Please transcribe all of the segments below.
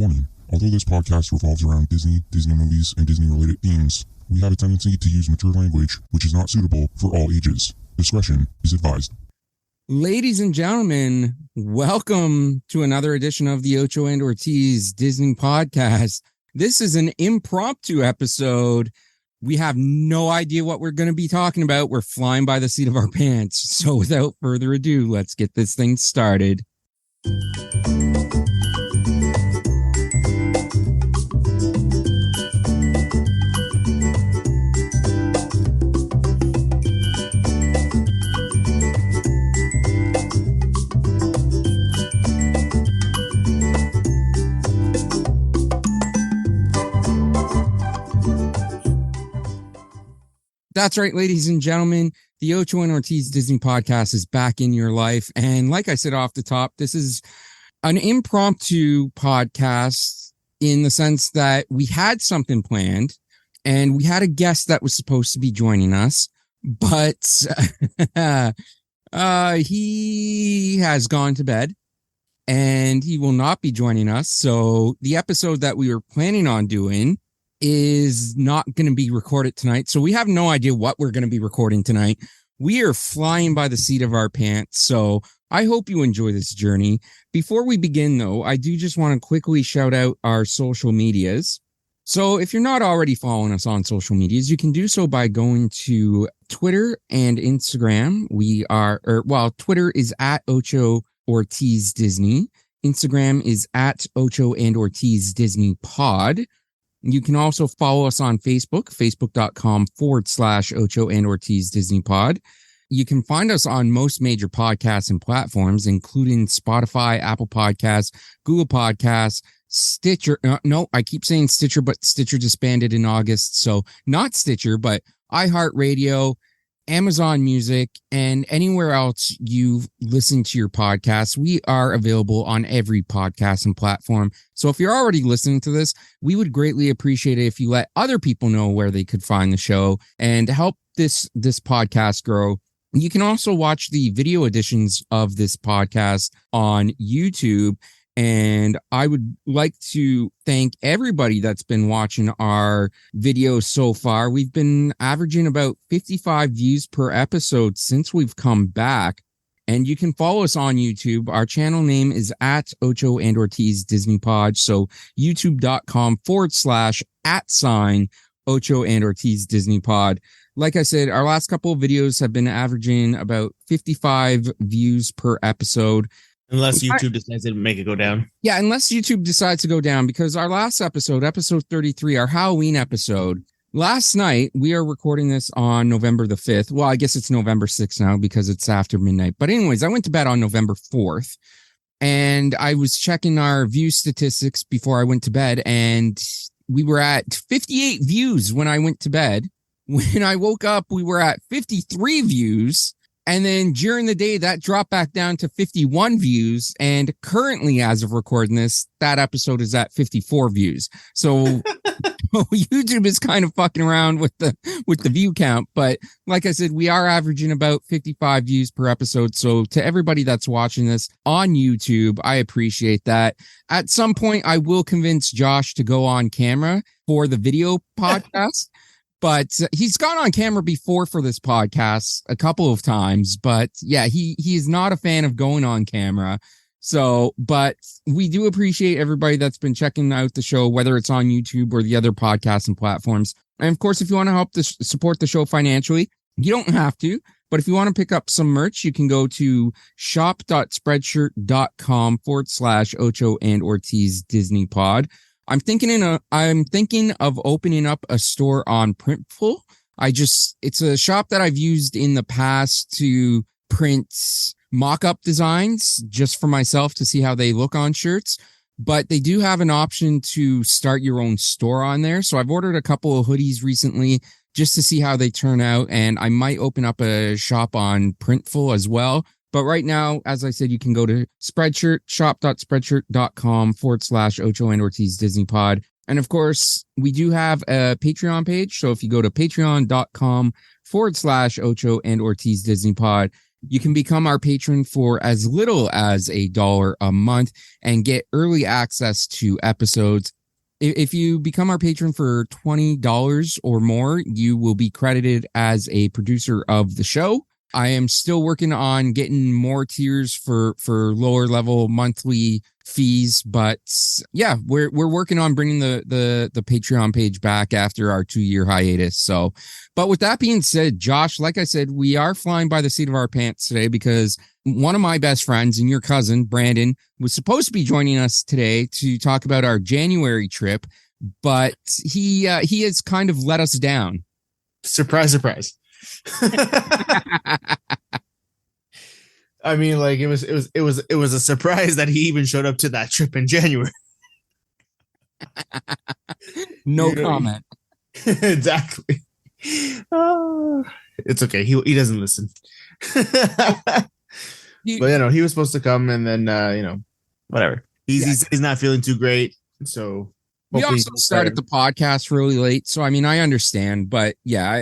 Warning. Although this podcast revolves around Disney, Disney movies, and Disney-related themes, we have a tendency to use mature language which is not suitable for all ages. Discretion is advised. Ladies and gentlemen, welcome to another edition of the Ocho and Ortiz Disney podcast. This is an impromptu episode. We have no idea what we're going to be talking about. We're flying by the seat of our pants. So without further ado, let's get this thing started. That's right, ladies and gentlemen. The Ocho and Ortiz Disney podcast is back in your life. And like I said off the top, this is an impromptu podcast in the sense that we had something planned and we had a guest that was supposed to be joining us, but he has gone to bed and he will not be joining us. So the episode that we were planning on doing is not going to be recorded tonight. So we have no idea what we're going to be recording tonight. We are flying by the seat of our pants. So I hope you enjoy this journey. Before we begin, though, I do just want to quickly shout out our social medias. So if you're not already following us on social medias, you can do so by going to Twitter and Instagram. Twitter is at Ocho Ortiz Disney. Instagram is at Ocho and Ortiz Disney Pod. You can also follow us on Facebook, facebook.com/Ocho and Ortiz Disney Pod. You can find us on most major podcasts and platforms, including Spotify, Apple Podcasts, Google Podcasts, Stitcher. No, I keep saying Stitcher, but Stitcher disbanded in August. So not Stitcher, but iHeartRadio, Amazon Music, and anywhere else you listen to your podcasts. We are available on every podcast and platform. So if you're already listening to this, we would greatly appreciate it if you let other people know where they could find the show and help this podcast grow. You can also watch the video editions of this podcast on YouTube. And I would like to thank everybody that's been watching our videos so far. We've been averaging about 55 views per episode since we've come back. And you can follow us on YouTube. Our channel name is at Ocho and Ortiz Disney Pod. So youtube.com/@Ocho and Ortiz Disney Pod. Like I said, our last couple of videos have been averaging about 55 views per episode. Unless YouTube decides to make it go down. Yeah, unless YouTube decides to go down, because our last episode 33, our Halloween episode, last night, we are recording this on November the 5th. Well, I guess it's November 6th now because it's after midnight. But anyways, I went to bed on November 4th and I was checking our view statistics before I went to bed, and we were at 58 views when I went to bed. When I woke up, we were at 53 views. And then during the day, that dropped back down to 51 views. And currently, as of recording this, that episode is at 54 views. So YouTube is kind of fucking around with the view count. But like I said, we are averaging about 55 views per episode. So to everybody that's watching this on YouTube, I appreciate that. At some point, I will convince Josh to go on camera for the video podcast. But he's gone on camera before for this podcast a couple of times. But yeah, he is not a fan of going on camera. So, but we do appreciate everybody that's been checking out the show, whether it's on YouTube or the other podcasts and platforms. And of course, if you want to help support the show financially, you don't have to. But if you want to pick up some merch, you can go to shop.spreadshirt.com/Ocho and Ortiz Disney Pod. I'm thinking of opening up a store on Printful. It's a shop that I've used in the past to print mock-up designs just for myself to see how they look on shirts. But they do have an option to start your own store on there. So I've ordered a couple of hoodies recently just to see how they turn out. And I might open up a shop on Printful as well. But right now, as I said, you can go to shop.spreadshirt.com/Ocho and Ortiz Disney Pod. And of course, we do have a Patreon page. So if you go to patreon.com/Ocho and Ortiz Disney Pod, You can become our patron for as little as $1 a month and get early access to episodes. If you become our patron for $20 or more, you will be credited as a producer of the show. I am still working on getting more tiers for lower level monthly fees, but yeah, we're working on bringing the Patreon page back after our 2-year hiatus. So, but with that being said, Josh, like I said, we are flying by the seat of our pants today because one of my best friends and your cousin, Brandon, was supposed to be joining us today to talk about our January trip, but he has kind of let us down. Surprise, surprise. I mean, like it was a surprise that he even showed up to that trip in January. No comment. Exactly. It's okay. He doesn't listen. But he was supposed to come, and then whatever. He's not feeling too great, so we also started the podcast really late. So I mean, I understand, but yeah.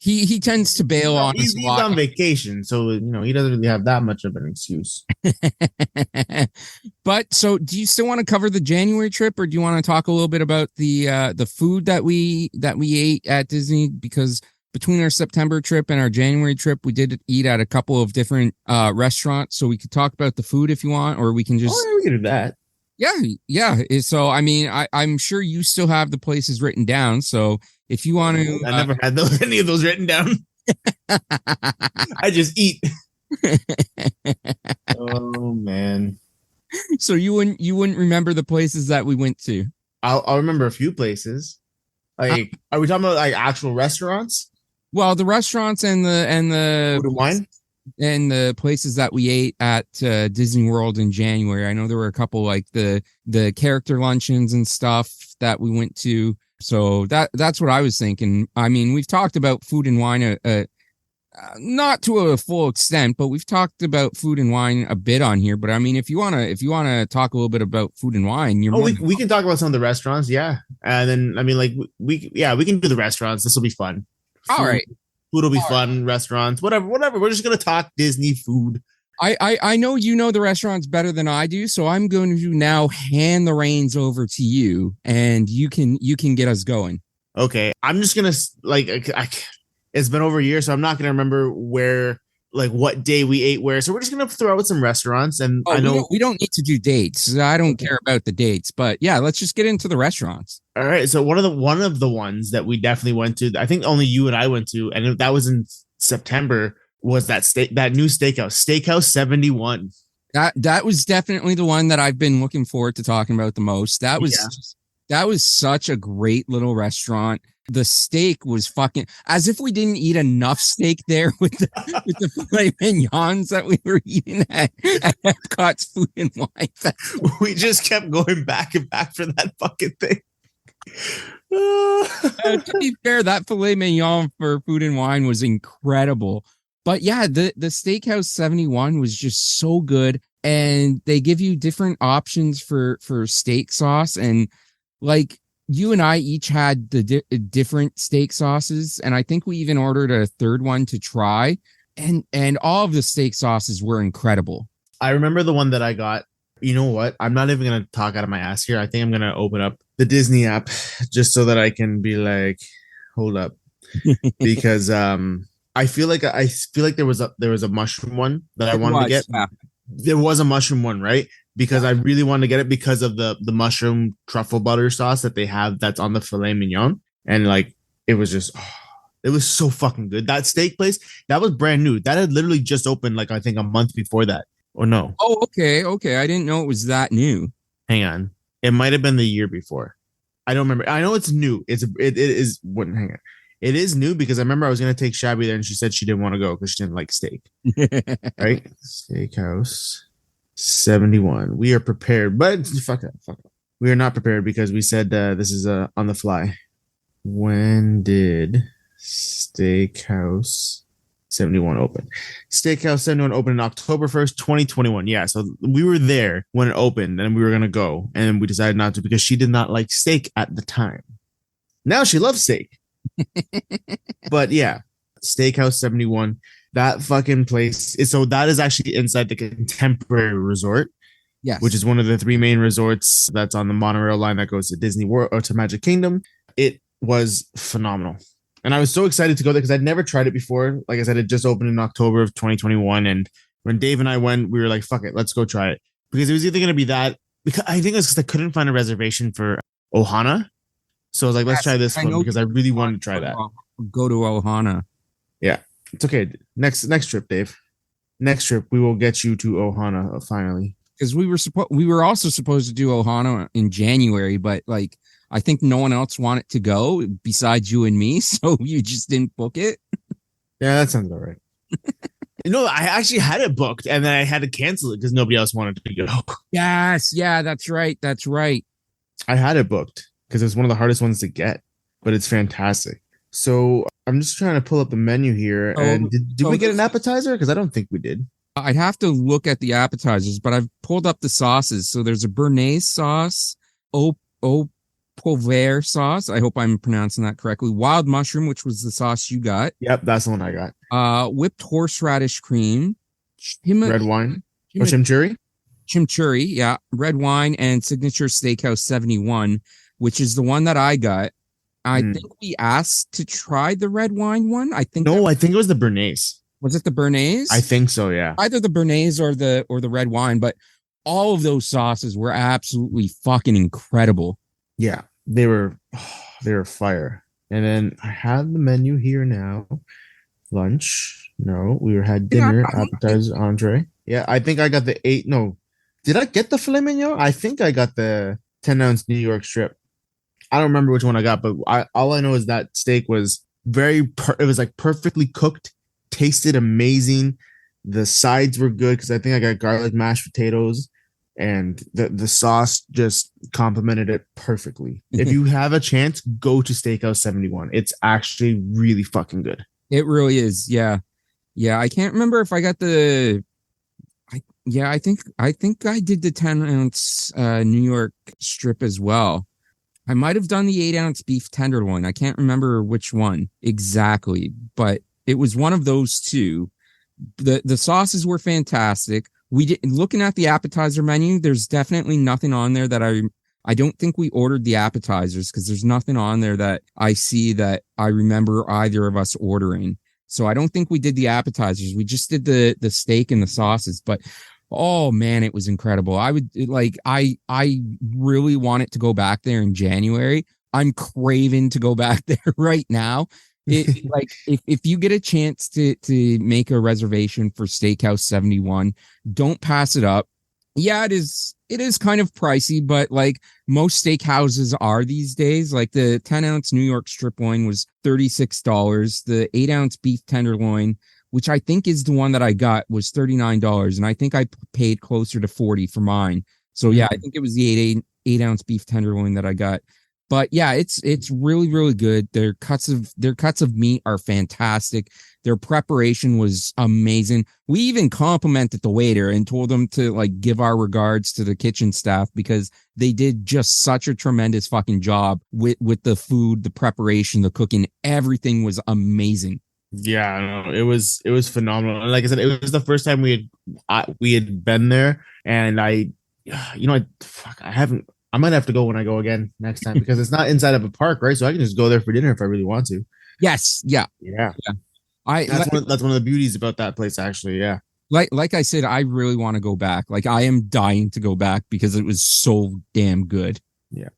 He tends to bail on us a lot. He's on vacation, so he doesn't really have that much of an excuse. But so, do you still want to cover the January trip, or do you want to talk a little bit about the food that we ate at Disney? Because between our September trip and our January trip, we did eat at a couple of different restaurants. So we could talk about the food if you want, or we can just we can do that. Yeah. So I mean, I'm sure you still have the places written down. So if you want to, I never had any of those written down. I just eat. Oh man! So you wouldn't remember the places that we went to? I'll remember a few places. Like, are we talking about like actual restaurants? Well, the restaurants and the food and wine and the places that we ate at Disney World in January. I know there were a couple like the character luncheons and stuff that we went to. So that's what I was thinking. I mean, we've talked about food and wine, not to a full extent, but we've talked about food and wine a bit on here. But I mean, if you wanna talk a little bit about food and wine, we can talk about some of the restaurants, yeah. And then I mean, like we can do the restaurants. This will be fun. All right, food will be fun. Right. Restaurants, whatever. We're just gonna talk Disney food. I know you know the restaurants better than I do, so I'm going to now hand the reins over to you, and you can get us going. Okay, I'm just gonna it's been over a year, so I'm not gonna remember what day we ate where. So we're just gonna throw out some restaurants, and I know we don't need to do dates. I don't care about the dates, but yeah, let's just get into the restaurants. All right. So one of the ones that we definitely went to, I think only you and I went to, and that was in September. Was that new Steakhouse 71? That was definitely the one that I've been looking forward to talking about the most. That was such a great little restaurant. The steak was fucking, as if we didn't eat enough steak there with the filet mignons that we were eating at Epcot's Food and Wine Festival. We just kept going back and back for that fucking thing. To be fair, that filet mignon for Food and Wine was incredible. But yeah, the Steakhouse 71 was just so good, and they give you different options for steak sauce, and like you and I each had the different steak sauces, and I think we even ordered a third one to try, and all of the steak sauces were incredible. I remember the one that I got. You know what? I'm not even gonna talk out of my ass here. I think I'm gonna open up the Disney app just so that I can be like, hold up, because I feel like there was a mushroom one that I wanted to get. Yeah. There was a mushroom one, right? Because I really wanted to get it because of the mushroom truffle butter sauce that they have that's on the filet mignon. And like it was so fucking good. That steak place, that was brand new. That had literally just opened like I think a month before that. Or no. Oh, okay. I didn't know it was that new. Hang on. It might have been the year before. I don't remember. I know it's new. It is hang on. It is new because I remember I was going to take Shabby there and she said she didn't want to go because she didn't like steak. Right? Steakhouse 71. We are prepared, but fuck it. We are not prepared because we said this is on the fly. When did Steakhouse 71 open? Steakhouse 71 opened on October 1st, 2021. Yeah, so we were there when it opened and we were going to go and we decided not to because she did not like steak at the time. Now she loves steak. But yeah, Steakhouse 71. That fucking place is so that is actually inside the Contemporary Resort, Yes. which is one of the three main resorts that's on the monorail line that goes to Disney World or to Magic Kingdom. It was phenomenal. And I was so excited to go there because I'd never tried it before. Like I said, it just opened in October of 2021. And when Dave and I went, we were like, fuck it, let's go try it. Because it was either going to be that, because I think it's because I couldn't find a reservation for Ohana. So I was like, let's try this one because I really wanted to try that. Go to Ohana. Yeah, it's okay. Next trip, Dave. Next trip, we will get you to Ohana finally. Because we were also supposed to do Ohana in January, but like I think no one else wanted to go besides you and me, so you just didn't book it. Yeah, that sounds about right. I actually had it booked and then I had to cancel it because nobody else wanted to go. Yes, yeah, that's right. I had it booked because it's one of the hardest ones to get, but it's fantastic. So I'm just trying to pull up the menu here. And did we get an appetizer? Because I don't think we did. I'd have to look at the appetizers, but I've pulled up the sauces. So there's a béarnaise sauce, au poivre sauce. I hope I'm pronouncing that correctly. Wild mushroom, which was the sauce you got. Yep, that's the one I got. Whipped horseradish cream, red wine, or chimichurri. Chimichurri, yeah, red wine, and signature Steakhouse 71, which is the one that I got. I think we asked to try the red wine one. I think I think it was the béarnaise. Was it the béarnaise? I think so, yeah. Either the béarnaise or the red wine, but all of those sauces were absolutely fucking incredible. Yeah, they were fire. And then I have the menu here now. Lunch. No, we had dinner, appetizer, entree. Yeah, I think I got the 8. No, did I get the filet mignon? I think I got the 10-ounce New York strip. I don't remember which one I got, but all I know is that steak was it was like perfectly cooked, tasted amazing. The sides were good because I think I got garlic mashed potatoes, and the sauce just complemented it perfectly. If you have a chance, go to Steakhouse 71. It's actually really fucking good. It really is. Yeah. Yeah. I can't remember if I got I think I did the 10-ounce New York strip as well. I might have done the 8-ounce beef tenderloin. I can't remember which one exactly, but it was one of those two. The sauces were fantastic. Looking at the appetizer menu, there's definitely nothing on there that I don't think we ordered the appetizers because there's nothing on there that I see that I remember either of us ordering. So I don't think we did the appetizers. We just did the steak and the sauces, but oh man, it was incredible. I really want it to go back there in January. I'm craving to go back there right now. Like if you get a chance to make a reservation for Steakhouse 71, don't pass it up. Yeah, it is kind of pricey, but like most steakhouses are these days. Like the 10-ounce New York strip loin was $36. The 8-ounce beef tenderloin, which I think is the one that I got, was $39. And I think I paid closer to $40 for mine. So yeah, I think it was the 8-ounce beef tenderloin that I got. But yeah, it's really, really good. Their cuts of meat are fantastic. Their preparation was amazing. We even complimented the waiter and told them to like give our regards to the kitchen staff because they did just such a tremendous fucking job with the food, the preparation, the cooking. Everything was amazing. Yeah, no, it was phenomenal. And like I said, it was the first time we had been there, and I might have to go when I go again next time because it's not inside of a park, right? So I can just go there for dinner if I really want to. Yes, yeah. That's one of the beauties about that place, actually. Yeah. Like I said, I really want to go back. Like I am dying to go back because it was so damn good. Yeah.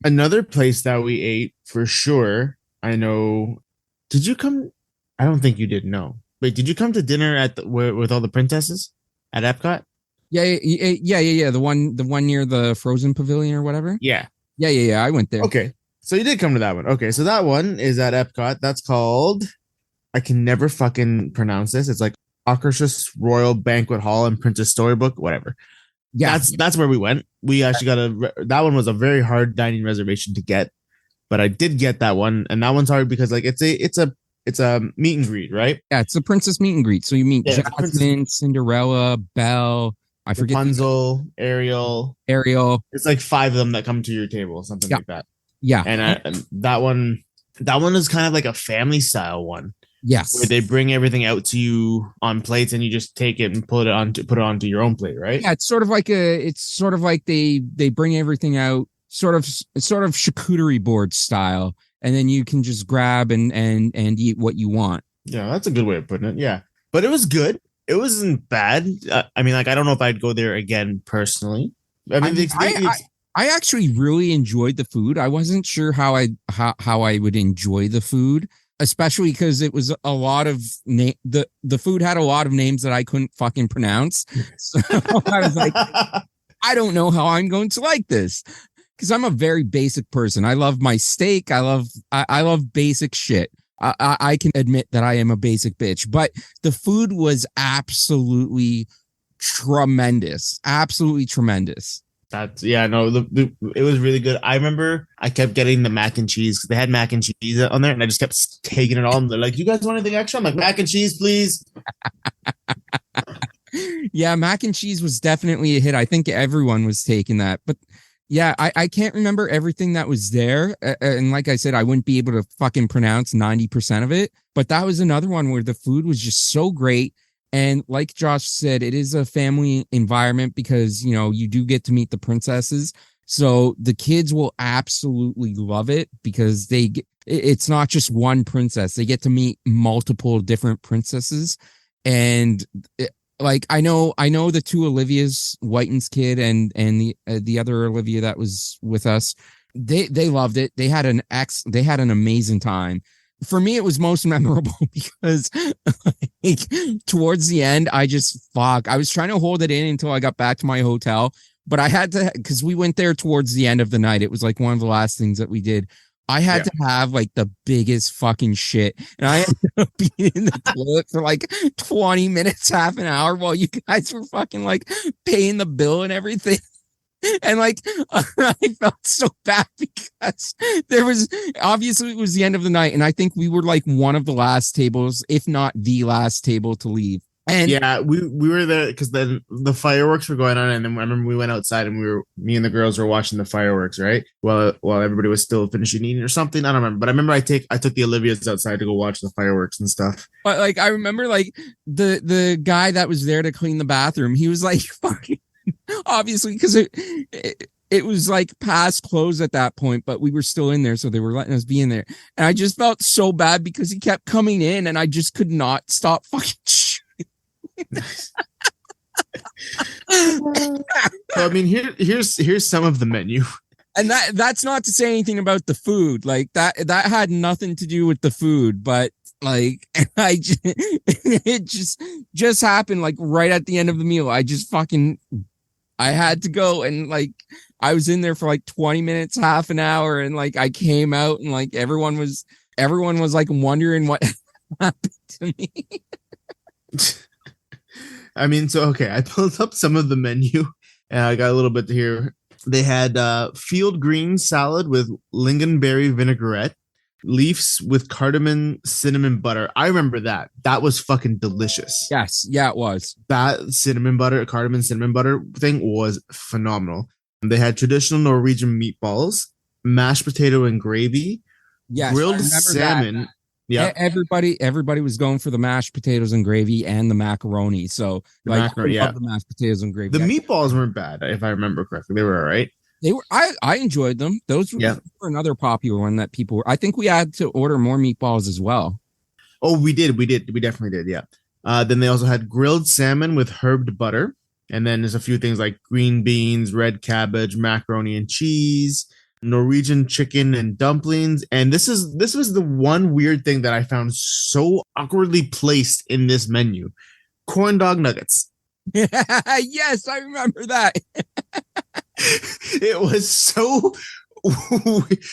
Another place that we ate for sure. I know. Did you come? I don't think you did. No. Wait, did you come to dinner with all the princesses at Epcot? Yeah. The one near the Frozen Pavilion or whatever. Yeah. Yeah. I went there. Okay. So you did come to that one. Okay. So that one is at Epcot. That's called, I can never fucking pronounce this. It's like Akershus Royal Banquet Hall and Princess Storybook, whatever. Yeah. That's where we went. We actually that one was a very hard dining reservation to get, but I did get that one. And that one's hard because like it's a meet and greet, right? Yeah. It's a princess meet and greet. So you meet Jasmine, Cinderella, Belle, I forget. Rapunzel, Ariel. It's like 5 of them that come to your table, something like that. Yeah. And that one is kind of like a family style one. where Yes. they bring everything out to you on plates and you just take it and put it onto your own plate, right? Yeah, it's sort of like they bring everything out sort of charcuterie board style, and then you can just grab and eat what you want. Yeah, that's a good way of putting it. Yeah, but it was good. It wasn't bad. I mean, like, I don't know if I'd go there again personally. I mean, I actually really enjoyed the food. I wasn't sure how I would enjoy the food, especially because it was a lot of the food had a lot of names that I couldn't fucking pronounce. So I was like, I don't know how I'm going to like this, because I'm a very basic person. I love my steak. I love basic shit. I can admit that I am a basic bitch, but the food was absolutely tremendous. Absolutely tremendous. That's yeah, no, it was really good. I remember I kept getting the mac and cheese because they had mac and cheese on there, and I just kept taking it all. And they're like, "You guys want anything extra?" I'm like, "Mac and cheese, please." Yeah, mac and cheese was definitely a hit. I think everyone was taking that, but yeah, I can't remember everything that was there. And like I said, I wouldn't be able to fucking pronounce 90% of it, but that was another one where the food was just so great. And like Josh said, it is a family environment because, you know, you do get to meet the princesses. So the kids will absolutely love it because it's not just one princess. They get to meet multiple different princesses. And like, I know the two Olivias, Whiten's kid and the other Olivia that was with us, they loved it. They had an amazing time. For me, it was most memorable because like, towards the end, I was trying to hold it in until I got back to my hotel, but I had to, because we went there towards the end of the night. It was like one of the last things that we did. I had to have like the biggest fucking shit, and I ended up being in the toilet for like 20 minutes, half an hour, while you guys were fucking like paying the bill and everything. And like, I felt so bad because there was obviously it was the end of the night, and I think we were like one of the last tables, if not the last table to leave. And yeah, we were there because then the fireworks were going on, and then I remember we went outside and me and the girls were watching the fireworks, right? While everybody was still finishing eating or something. I don't remember, but I remember I took the Olivias outside to go watch the fireworks and stuff. But like, I remember like the guy that was there to clean the bathroom, he was like fucking. Obviously, because it was like past close at that point, but we were still in there, so they were letting us be in there. And I just felt so bad because he kept coming in, and I just could not stop fucking shooting. So I mean, here's some of the menu, and that's not to say anything about the food. Like that had nothing to do with the food, but like it just happened like right at the end of the meal. I had to go, and like I was in there for like 20 minutes, half an hour, and like I came out, and like everyone was like wondering what happened to me. I mean, so okay, I pulled up some of the menu and I got a little bit here. They had field green salad with lingonberry vinaigrette, leaves with cardamom cinnamon butter. I remember that. That was fucking delicious. Yes, yeah, it was. That cardamom cinnamon butter thing was phenomenal. They had traditional Norwegian meatballs, mashed potato and gravy, yes, grilled salmon. That. Yeah, everybody was going for the mashed potatoes and gravy and the macaroni. So like, I love the mashed potatoes and gravy. The meatballs weren't bad, if I remember correctly. They were all right. They were. I enjoyed them. Those were another popular one that people were. I think we had to order more meatballs as well. Oh, we did. We definitely did. Yeah. Then they also had grilled salmon with herbed butter, and then there's a few things like green beans, red cabbage, macaroni and cheese, Norwegian chicken and dumplings. And this was the one weird thing that I found so awkwardly placed in this menu: corn dog nuggets. Yes, I remember that. It was so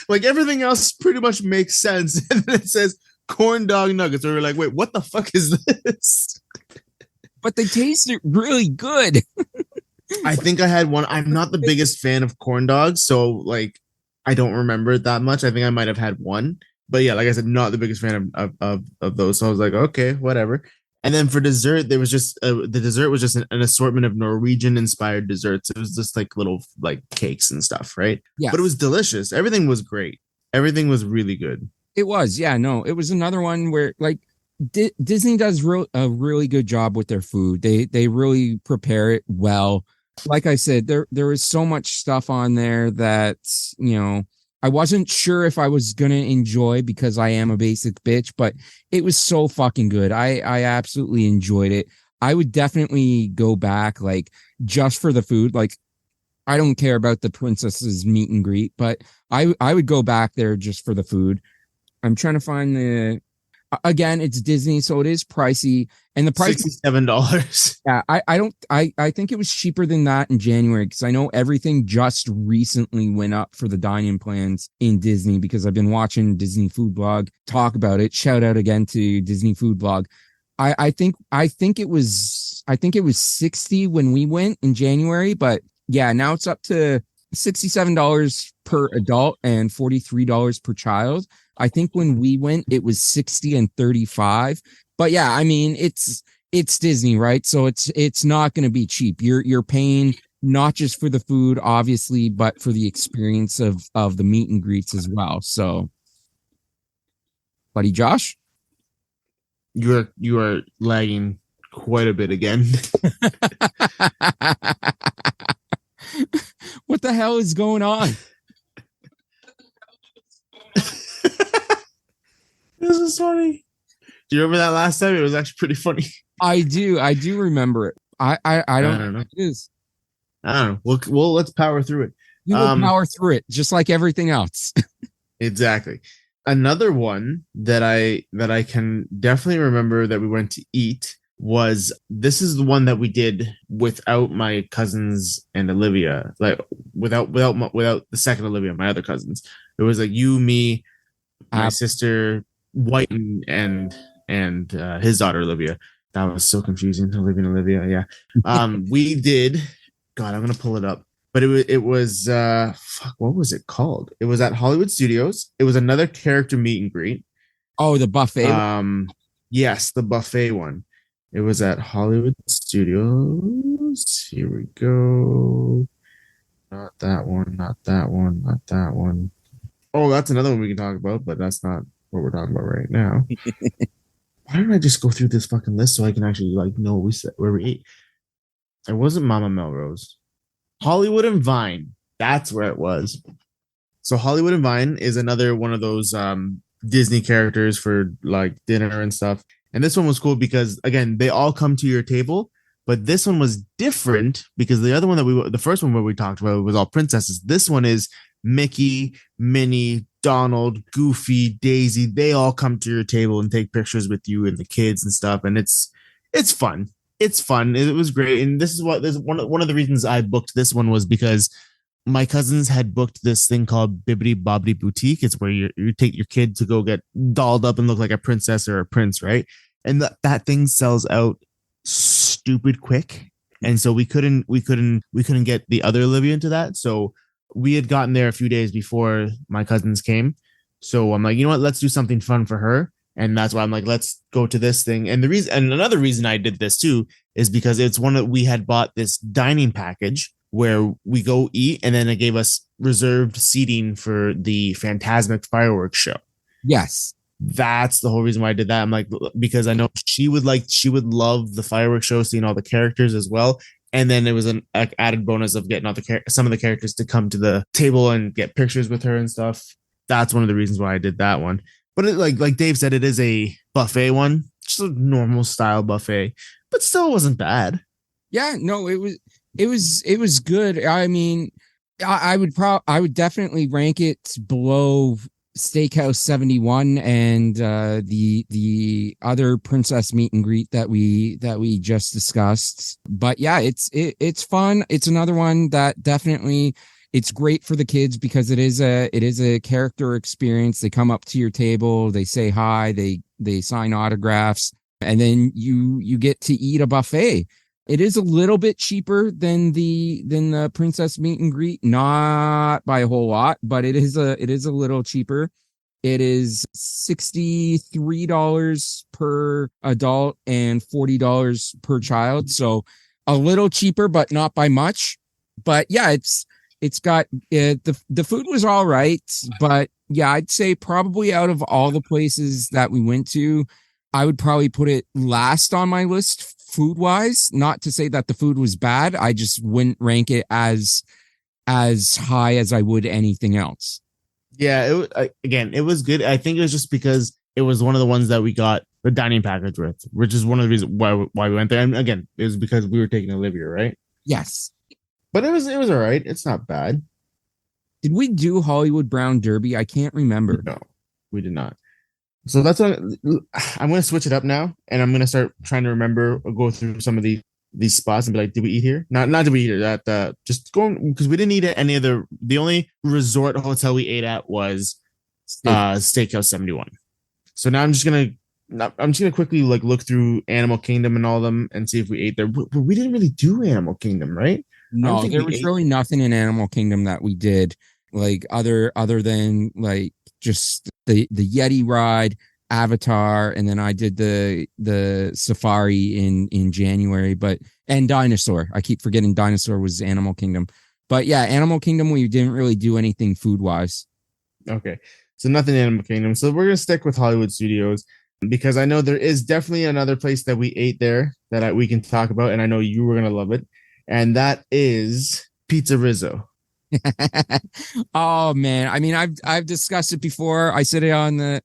like everything else pretty much makes sense, and then it says corn dog nuggets. So we're like, wait, what the fuck is this? But they tasted really good. I think I had one. I'm not the biggest fan of corn dogs, so like I don't remember it that much. I think I might have had one, but yeah, like I said, not the biggest fan of those. So I was like, okay, whatever. And then for dessert, there was just the dessert was just an assortment of Norwegian inspired desserts. It was just like little like cakes and stuff, right? Yeah. But it was delicious. Everything was great. Everything was really good. It was, yeah. No, it was another one where like Disney does a really good job with their food. They really prepare it well. Like I said, there is so much stuff on there that, I wasn't sure if I was gonna enjoy because I am a basic bitch, but it was so fucking good. I absolutely enjoyed it. I would definitely go back, like, just for the food. Like, I don't care about the princess's meet and greet, but I would go back there just for the food. I'm trying to find again, it's Disney, so it is pricey. And the price $67. Yeah, I think it was cheaper than that in January, because I know everything just recently went up for the dining plans in Disney, because I've been watching Disney Food Blog talk about it. Shout out again to Disney Food Blog. I think it was 60 when we went in January, but yeah, now it's up to $67 per adult and $43 per child. I think when we went, it was 60 and 35. But yeah, I mean, it's Disney, right? So it's not going to be cheap. You're paying not just for the food, obviously, but for the experience of the meet and greets as well. So, buddy Josh, You are lagging quite a bit again. What the hell is going on? This is funny. Do you remember that last time? It was actually pretty funny. I do remember it. I don't know what it is. I don't know. Well, let's power through it. You will power through it, just like everything else. Exactly. Another one that I can definitely remember that we went to eat was, this is the one that we did without my cousins and Olivia, like without the second Olivia, my other cousins. It was like you, me, my sister, White, and his daughter Olivia. That was so confusing. Olivia, yeah. We did. God, I'm gonna pull it up. But it was what was it called? It was at Hollywood Studios. It was another character meet and greet. Oh, the buffet. Yes, the buffet one. It was at Hollywood Studios. Here we go. Not that one. Not that one. Not that one. Oh, that's another one we can talk about, but that's not what we're talking about right now. Why don't I just go through this fucking list so I can actually know where we ate? It wasn't Mama Melrose. Hollywood and Vine. That's where it was. So Hollywood and Vine is another one of those Disney characters for like dinner and stuff. And this one was cool because, again, they all come to your table, but this one was different because the other one the first one where we talked about was all princesses. This one is Mickey, Minnie, Donald, Goofy, Daisy. They all come to your table and take pictures with you and the kids and stuff. And it's fun. It's fun. It was great. And this is one of the reasons I booked this one was because my cousins had booked this thing called Bibbidi Bobbidi Boutique. It's where you take your kid to go get dolled up and look like a princess or a prince, right? And that thing sells out stupid quick. And so we couldn't get the other Olivia into that. So we had gotten there a few days before my cousins came. So I'm like, you know what? Let's do something fun for her. And that's why I'm like, let's go to this thing. And another reason I did this too is because it's one that we had bought this dining package where we go eat, and then it gave us reserved seating for the Fantasmic fireworks show. Yes. That's the whole reason why I did that. I'm like, because I know she would love the fireworks show, seeing all the characters as well. And then it was an added bonus of getting some of the characters to come to the table and get pictures with her and stuff. That's one of the reasons why I did that one. But like Dave said, it is a buffet one, just a normal style buffet, but still wasn't bad. Yeah, no, it was good. I mean, I would definitely rank it below Steakhouse 71 and the other princess meet and greet that we just discussed. But yeah, it's fun. It's another one that definitely, it's great for the kids because it is a character experience. They come up to your table, they say hi, they sign autographs, and then you get to eat a buffet. It is a little bit cheaper than the princess meet and greet, not by a whole lot, but it is a little cheaper. It is $63 per adult and $40 per child. So a little cheaper, but not by much. But yeah, it's got the food was all right, but yeah, I'd say probably out of all the places that we went to, I would probably put it last on my list food wise. Not to say that the food was bad. I just wouldn't rank it as high as I would anything else. Yeah, it was good. I think it was just because it was one of the ones that we got the dining package with, which is one of the reasons why we went there. And again, it was because we were taking Olivia, right? Yes. But it was all right. It's not bad. Did we do Hollywood Brown Derby? I can't remember. No, we did not. So that's what I'm going to switch it up now, and I'm going to start trying to remember or go through some of these spots and be like, did we eat here? Not did we eat here? That just going because we didn't eat at any of the only resort hotel we ate at was Steakhouse 71. So now I'm just gonna quickly like look through Animal Kingdom and all of them and see if we ate there. But we didn't really do Animal Kingdom, right? No, there was really nothing in Animal Kingdom that we did like other than like just the Yeti ride, Avatar, and then I did the safari in January, and Dinosaur. I keep forgetting Dinosaur was Animal Kingdom. But yeah, Animal Kingdom, we didn't really do anything food wise. Okay. So nothing Animal Kingdom. So we're gonna stick with Hollywood Studios because I know there is definitely another place that we ate there that we can talk about, and I know you were gonna love it, and that is PizzeRizzo. Oh man, I mean, I've discussed it before. I said it on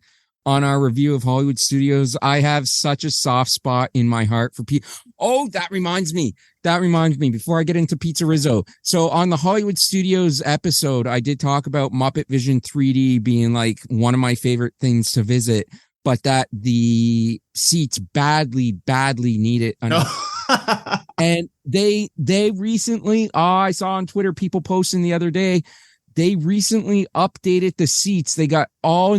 our review of Hollywood Studios. I have such a soft spot in my heart for pizza. Oh, that reminds me. Before I get into PizzeRizzo. So on the Hollywood Studios episode, I did talk about MuppetVision 3D being like one of my favorite things to visit, but that the seats badly need it. No. And they recently, I saw on Twitter people posting the other day, they recently updated the seats. They got all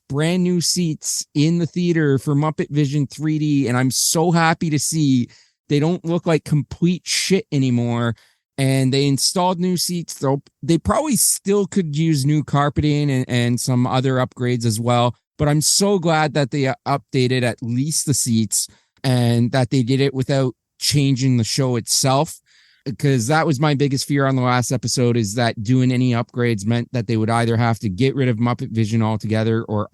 brand new seats in the theater for MuppetVision 3D. And I'm so happy to see they don't look like complete shit anymore. And they installed new seats. They probably still could use new carpeting and some other upgrades as well. But I'm so glad that they updated at least the seats and that they did it without changing the show itself, because that was my biggest fear on the last episode, is that doing any upgrades meant that they would either have to get rid of MuppetVision altogether or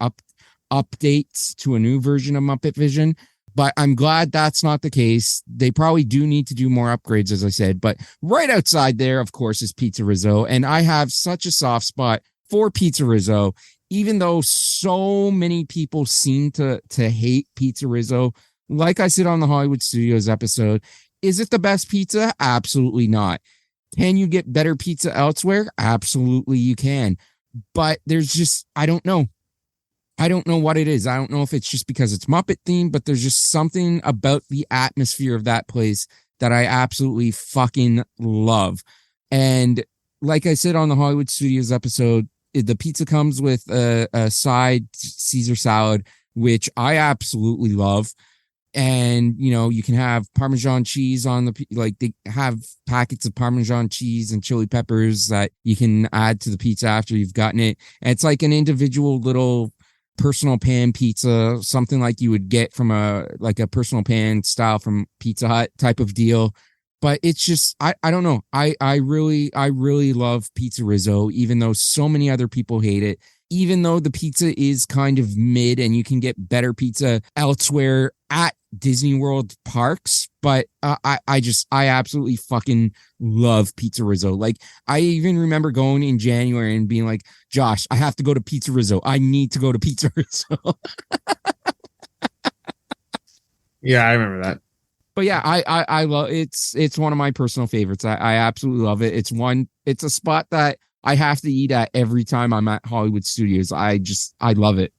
updates to a new version of MuppetVision. But I'm glad that's not the case. They probably do need to do more upgrades, as I said. But right outside there, of course, is PizzeRizzo. And I have such a soft spot for PizzeRizzo, even though so many people seem to hate PizzeRizzo. Like I said on the Hollywood Studios episode, is it the best pizza? Absolutely not. Can you get better pizza elsewhere? Absolutely you can. But there's just, I don't know. I don't know what it is. I don't know if it's just because it's Muppet themed, but there's just something about the atmosphere of that place that I absolutely fucking love. And like I said on the Hollywood Studios episode, the pizza comes with a side Caesar salad, which I absolutely love. And, you know, you can have Parmesan cheese on they have packets of Parmesan cheese and chili peppers that you can add to the pizza after you've gotten it. And it's like an individual little personal pan pizza, something like you would get from a personal pan style from Pizza Hut type of deal. But it's just, I don't know. I really love PizzeRizzo, even though so many other people hate it, even though the pizza is kind of mid and you can get better pizza elsewhere at Disney World parks. But I absolutely fucking love PizzeRizzo. Like, I even remember going in January and being like, Josh, I have to go to PizzeRizzo. I need to go to PizzeRizzo. Yeah, I remember that. But yeah, I love it's one of my personal favorites. I absolutely love it. It's a spot that I have to eat at every time I'm at Hollywood Studios. I love it.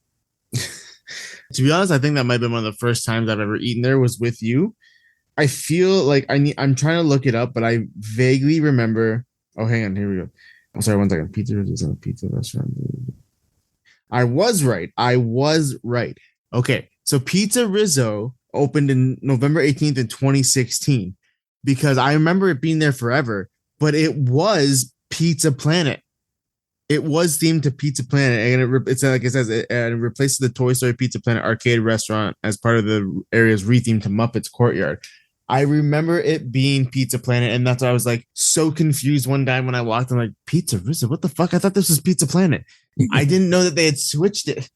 To be honest, I think that might have been one of the first times I've ever eaten there was with you. I feel like I'm trying to look it up, but I vaguely remember. Oh, hang on, here we go. I'm sorry, one second. PizzeRizzo is a pizza restaurant. I was right. Okay, so PizzeRizzo opened in November 18th in 2016, because I remember it being there forever, but it was Pizza Planet. It was themed to Pizza Planet, and it's like it says, it replaces the Toy Story Pizza Planet arcade restaurant as part of the area's rethemed to Muppets Courtyard. I remember it being Pizza Planet, and that's why I was like so confused one time when I walked. I'm like, PizzeRizzo, what the fuck? I thought this was Pizza Planet. I didn't know that they had switched it.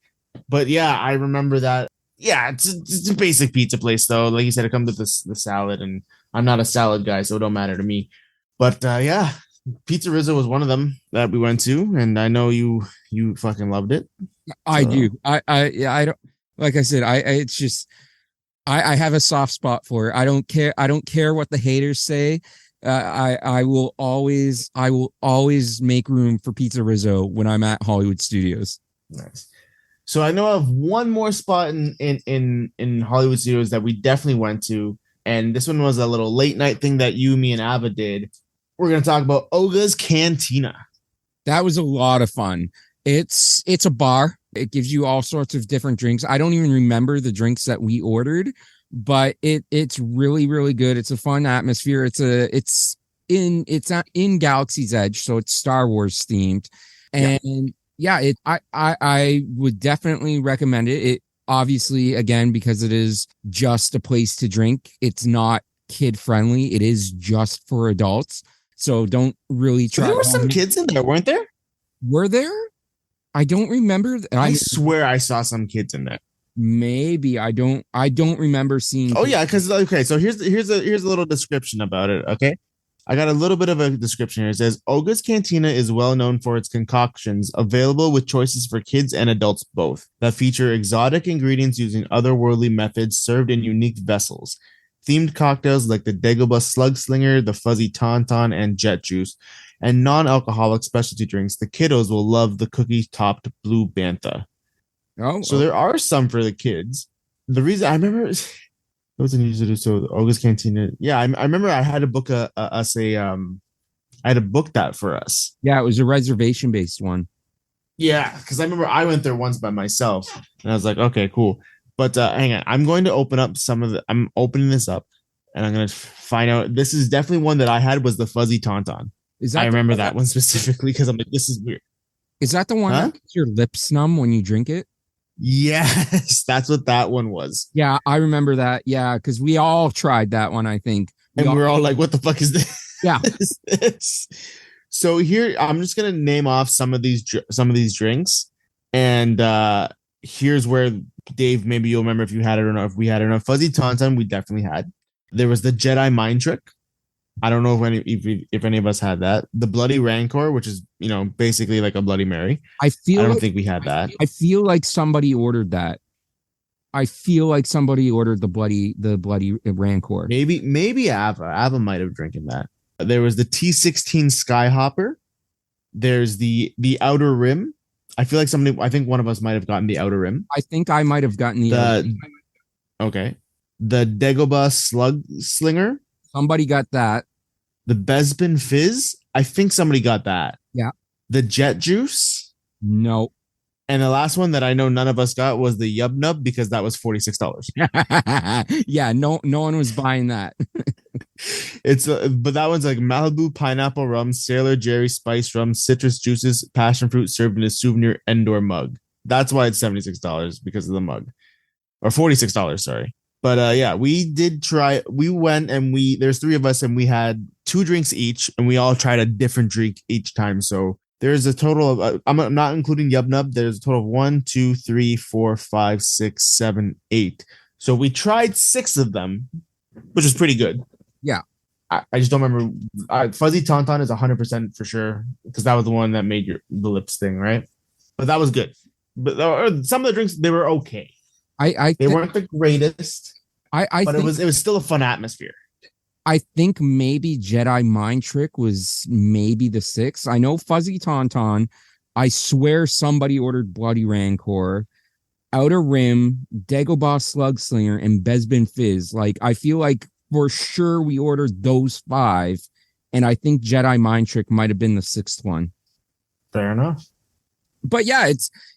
But yeah, I remember that Yeah, it's a basic pizza place though. Like you said, it comes with the salad, and I'm not a salad guy, so it don't matter to me. But yeah, PizzeRizzo was one of them that we went to, and I know you fucking loved it. I So do. I don't, like I said, it's just, I have a soft spot for it. I don't care. I don't care what the haters say. I will always make room for PizzeRizzo when I'm at Hollywood Studios. nice. So I know of one more spot in Hollywood Studios that we definitely went to, and this one was a little late night thing that you, me, and Ava did. We're gonna talk about Oga's Cantina. That was a lot of fun. It's a bar. It gives you all sorts of different drinks. I don't even remember the drinks that we ordered, but it's really, really good. It's a fun atmosphere. It's in Galaxy's Edge, so it's Star Wars themed. And I would definitely recommend it. It obviously, again, because it is just a place to drink, it's not kid friendly. It is just for adults. So don't really try. There were some kids in there, weren't there? Were there? I don't remember. I swear I saw some kids in there. Maybe I don't remember seeing. Oh yeah, because okay, so here's a little description about it. Okay, I got a little bit of a description here. It says Oga's Cantina is well known for its concoctions, available with choices for kids and adults both, that feature exotic ingredients using otherworldly methods served in unique vessels. Themed cocktails like the Dagobah Slug Slinger, the Fuzzy Tauntaun, and Jet Juice, and non-alcoholic specialty drinks. The kiddos will love the cookie-topped Blue Bantha. So there are some for the kids. The reason I remember it was unusual to do so. Oga's Cantina. Yeah, I remember I had to book I had to book that for us. Yeah, it was a reservation based one. Yeah, because I remember I went there once by myself, and I was like, okay, cool. But hang on, I'm going to open up I'm opening this up, and I'm going to find out. This is definitely one that I had was the Fuzzy Tauntaun. I remember that one specifically because I'm like, this is weird. Is that the one that makes your lips numb when you drink it? Yes, that's what that one was. Yeah, I remember that. Yeah, because we all tried that one, I think. We're all like, what the fuck is this? Yeah. So here, I'm just going to name off some of these drinks. And here's where, Dave, maybe you'll remember if you had it or not. If we had it or not. Fuzzy Tauntaun, we definitely had. There was the Jedi Mind Trick. I don't know if any of us had that. The Bloody Rancor, which is, basically like a Bloody Mary. I don't think we had that. I feel like somebody ordered that. I feel like somebody ordered the bloody Rancor. Maybe Ava might have drinking that. There was the T16 Skyhopper. There's the Outer Rim. I feel like I think one of us might have gotten the Outer Rim. I think I might have gotten the Outer Rim. Okay. The Dagobah Slug Slinger. Somebody got that. The Bespin Fizz. I think somebody got that. Yeah. The Jet Juice. No. And the last one that I know none of us got was the Yub Nub because that was $46. Yeah, no one was buying that. But that one's like Malibu pineapple rum, Sailor Jerry spice rum, citrus juices, passion fruit served in a souvenir Endor mug. That's why it's $76 because of the mug, or $46. Sorry. But yeah, we did try. We went and there's three of us and we had 2 drinks each, and we all tried a different drink each time. So there's a total of I'm not including Yub Nub. There's a total of 1, 2, 3, 4, 5, 6, 7, 8. So we tried 6 of them, which is pretty good. Yeah. I just don't remember. Fuzzy Tauntaun is 100% for sure because that was the one that made the lips thing, right? But that was good. But some of the drinks, they were okay. They weren't the greatest. But it was still a fun atmosphere. I think maybe Jedi Mind Trick was maybe the 6th. I know Fuzzy Tauntaun. I swear somebody ordered Bloody Rancor, Outer Rim, Dagobah Slug Slinger, and Bespin Fizz. Like, I feel like for sure we ordered those 5, and I think Jedi Mind Trick might have been the 6th one. Fair enough. But yeah,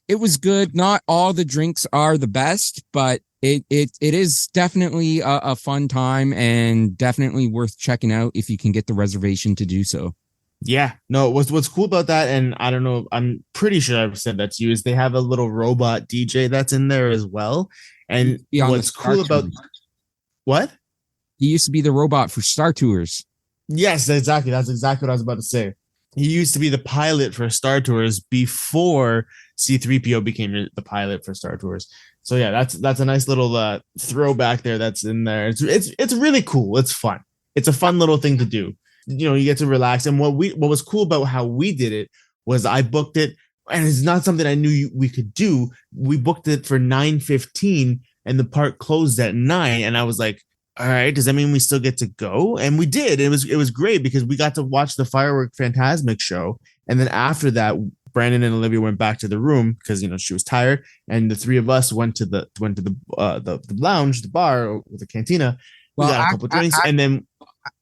it was good. Not all the drinks are the best, but it is definitely a fun time and definitely worth checking out if you can get the reservation to do so. Yeah, no, what's cool about that, and I don't know, I'm pretty sure I've said that to you, is they have a little robot DJ that's in there as well. And what's cool about what? He used to be the robot for Star Tours. Yes, exactly. That's exactly what I was about to say. He used to be the pilot for Star Tours before C-3PO became the pilot for Star Tours. So yeah, that's a nice little throwback there that's in there. It's really cool. It's fun. It's a fun little thing to do. You know, you get to relax. And what was cool about how we did it was I booked it, and it's not something I knew we could do. We booked it for 9:15, and the park closed at 9. And I was like, all right, does that mean we still get to go? And we did. It was great because we got to watch the firework Phantasmic show. And then after that, Brandon and Olivia went back to the room because she was tired, and the three of us went to the lounge, the bar, with the cantina. We got a couple drinks, and then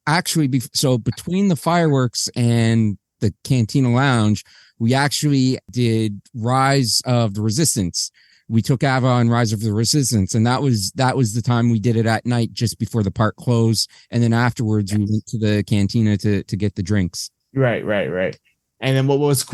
actually, so between the fireworks and the cantina lounge, we actually did Rise of the Resistance. We took Ava on Rise of the Resistance, and that was the time we did it at night, just before the park closed, and then afterwards we went to the cantina to get the drinks. Right. And then what was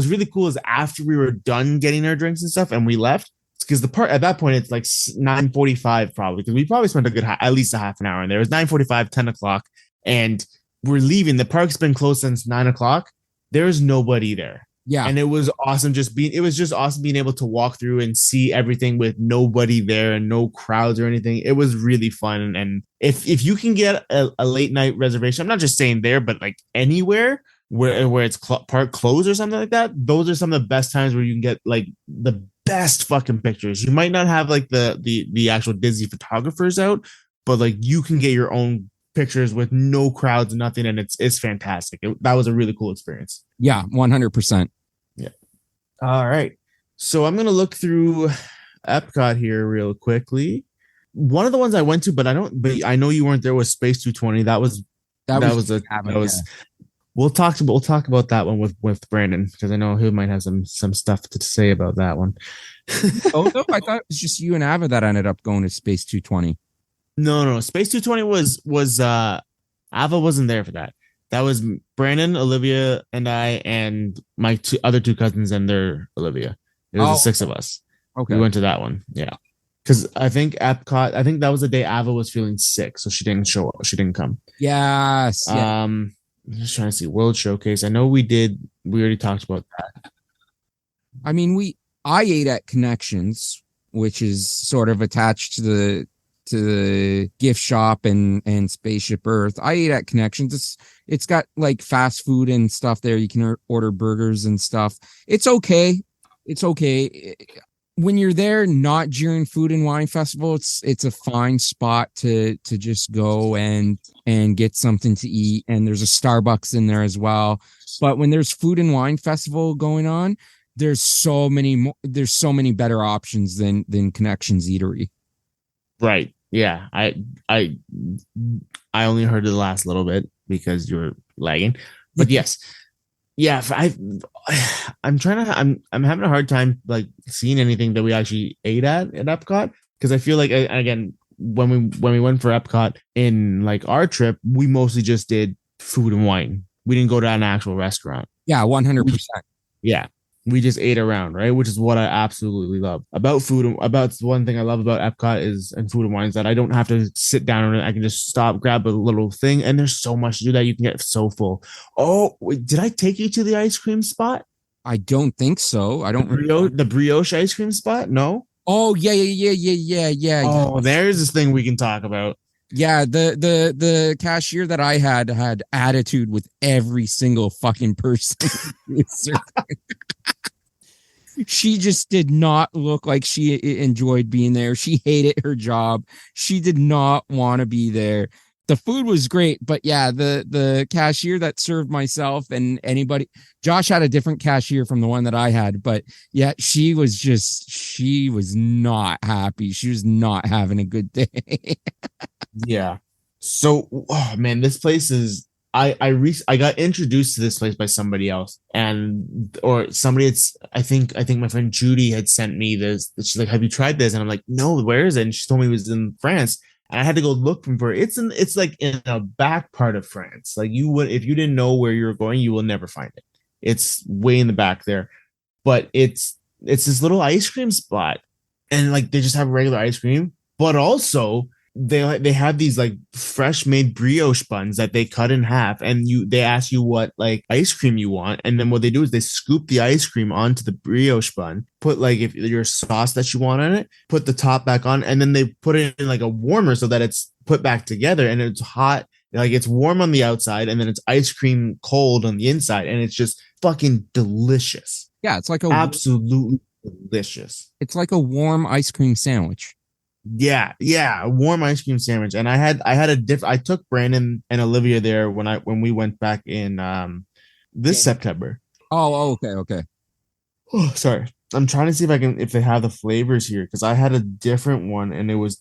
really cool is after we were done getting our drinks and stuff, and we left, because the park at that point it's like 9:45 probably, because we probably spent at least a half an hour in there. It was 9:45, 10 o'clock, and we're leaving. The park's been closed since 9 o'clock. There's nobody there. Yeah. And it was awesome it was just awesome being able to walk through and see everything with nobody there and no crowds or anything. It was really fun. And if you can get a late night reservation, I'm not just saying there, but like anywhere where it's park closed or something like that, those are some of the best times where you can get like the best fucking pictures. You might not have like the actual Disney photographers out, but like you can get your own pictures with no crowds, nothing, and it's fantastic. That was a really cool experience. Yeah, 100%. Yeah. All right. So I'm gonna look through Epcot here real quickly. One of the ones I went to, but I know you weren't there, was Space 220. We'll talk about that one with Brandon, because I know he might have some stuff to say about that one. Oh no, I thought it was just you and Ava that ended up going to Space 220. No. Space 220 was Ava wasn't there for that. That was Brandon, Olivia, and I, and my other two cousins and their Olivia. It was the six of us. Okay. We went to that one. Yeah. Because I think that was the day Ava was feeling sick, so she didn't show up. She didn't come. Yes. Yeah. I'm just trying to see World Showcase. I know we already talked about that. I mean, I ate at Connections, which is sort of attached to the gift shop and Spaceship Earth. I ate at Connections. It's got like fast food and stuff there. You can order burgers and stuff. It's okay. When you're there, not during Food and Wine Festival, it's a fine spot to just go and get something to eat. And there's a Starbucks in there as well. But when there's Food and Wine Festival going on, there's so many better options than Connections Eatery. Right. Yeah. I only heard the last little bit because you were lagging, but yes. Yeah, I'm having a hard time like seeing anything that we actually ate at Epcot, because I feel like, again, when we went for Epcot in like our trip, we mostly just did food and wine. We didn't go to an actual restaurant. Yeah, 100%. Yeah. We just ate around, right? Which is what I absolutely love about food. About one thing I love about Epcot and food and wine is that I don't have to sit down and I can just stop, grab a little thing, and there's so much to do that you can get so full. Oh, wait, did I take you to the ice cream spot? I don't think so. I don't the brioche ice cream spot. No. Oh yeah. Oh, there's this thing we can talk about. Yeah, the cashier that I had attitude with every single fucking person. She just did not look like she enjoyed being there. She hated her job. She did not want to be there. The food was great, but yeah, the cashier that served myself and anybody, Josh had a different cashier from the one that I had, but yeah, she was not happy. She was not having a good day. Yeah. So, oh man, this place is, I got introduced to this place by somebody else, or somebody. I think my friend Judy had sent me this. She's like, "Have you tried this?" And I'm like, "No, where is it?" And she told me it was in France, and I had to go look for it. It's like in a back part of France. Like if you didn't know where you were going, you will never find it. It's way in the back there, but it's this little ice cream spot, and like they just have regular ice cream, but also they have these like fresh made brioche buns that they cut in half, and they ask you what like ice cream you want, and then what they do is they scoop the ice cream onto the brioche bun, put like if your sauce that you want on it, put the top back on, and then they put it in like a warmer so that it's put back together and it's hot. Like it's warm on the outside and then it's ice cream cold on the inside, and it's just fucking delicious. Yeah, it's like absolutely delicious. It's like a warm ice cream sandwich. Yeah, a warm ice cream sandwich. And I took Brandon and Olivia there when we went back in this September. Okay. Oh, sorry. I'm trying to see if they have the flavors here, because I had a different one and it was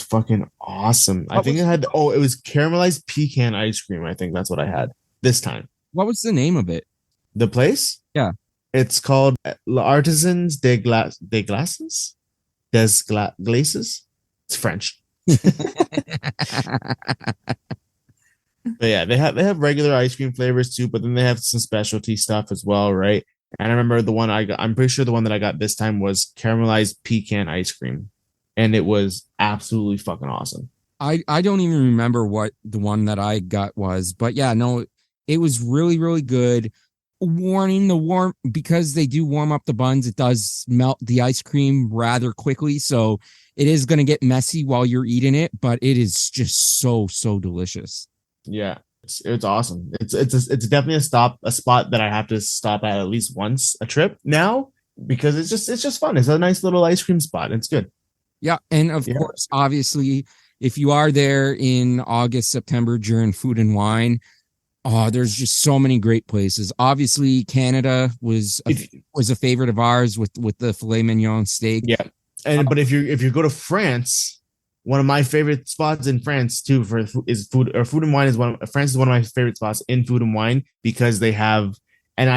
fucking awesome. I think it was caramelized pecan ice cream. I think that's what I had this time. What was the name of it? The place? Yeah. It's called Artisans des Glaces. Glaces. It's French. But yeah, they have regular ice cream flavors too, but then they have some specialty stuff as well, right? And I remember the one I got, I'm pretty sure the one that I got this time was caramelized pecan ice cream. And it was absolutely fucking awesome. I don't even remember what the one that I got was, but yeah, no, it was really, really good. Warning, because they do warm up the buns, it does melt the ice cream rather quickly. So it is going to get messy while you're eating it, but it is just so delicious. Yeah. It's awesome. It's definitely a spot that I have to stop at least once a trip now, because it's just fun. It's a nice little ice cream spot. It's good. Yeah, and of course, obviously, if you are there in August, September during Food and Wine, there's just so many great places. Obviously, Canada was a favorite of ours with the filet mignon steak. Yeah, but if you go to France, one of my favorite spots in France too is Food and Wine France is one of my favorite spots in Food and Wine, because they have, and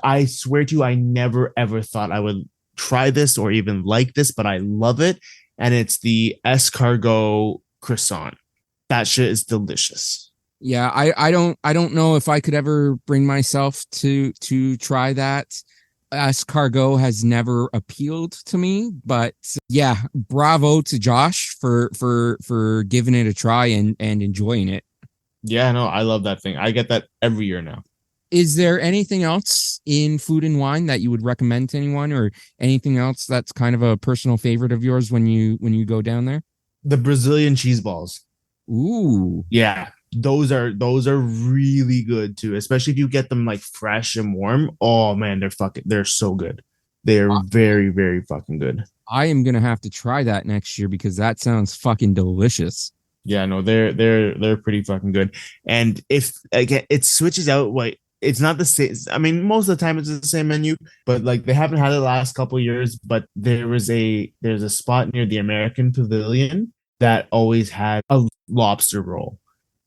I swear to you, I never ever thought I would try this or even like this, but I love it, and it's the escargot croissant. That shit is delicious. Yeah, I don't know if I could ever bring myself to try that. Escargot has never appealed to me, but yeah, bravo to Josh for giving it a try and enjoying it. Yeah, no, I love that thing. I get that every year now. Is there anything else in Food and Wine that you would recommend to anyone, or anything else that's kind of a personal favorite of yours when you go down there? The Brazilian cheese balls. Ooh. Yeah. Those are really good too, especially if you get them like fresh and warm. Oh man, they're so good. They're very, very fucking good. I am gonna have to try that next year, because that sounds fucking delicious. Yeah, no, they're pretty fucking good. And if again it switches out, like it's not the same. I mean, most of the time it's the same menu, but like they haven't had it the last couple of years. But there's a spot near the American Pavilion that always had a lobster roll.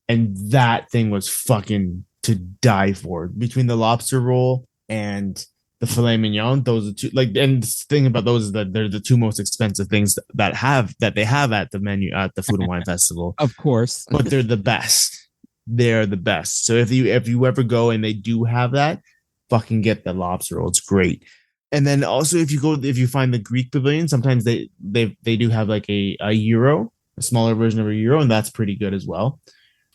And that thing was fucking to die for. Between the lobster roll and the filet mignon, those are two. Like, and the thing about those is that they're the two most expensive things that they have at the menu at the Food and Wine Festival. Of course, but they're the best. They're the best. So if you ever go and they do have that, fucking get the lobster roll. It's great. And then also if you find the Greek Pavilion, sometimes they do have like a gyro, a smaller version of a gyro, and that's pretty good as well.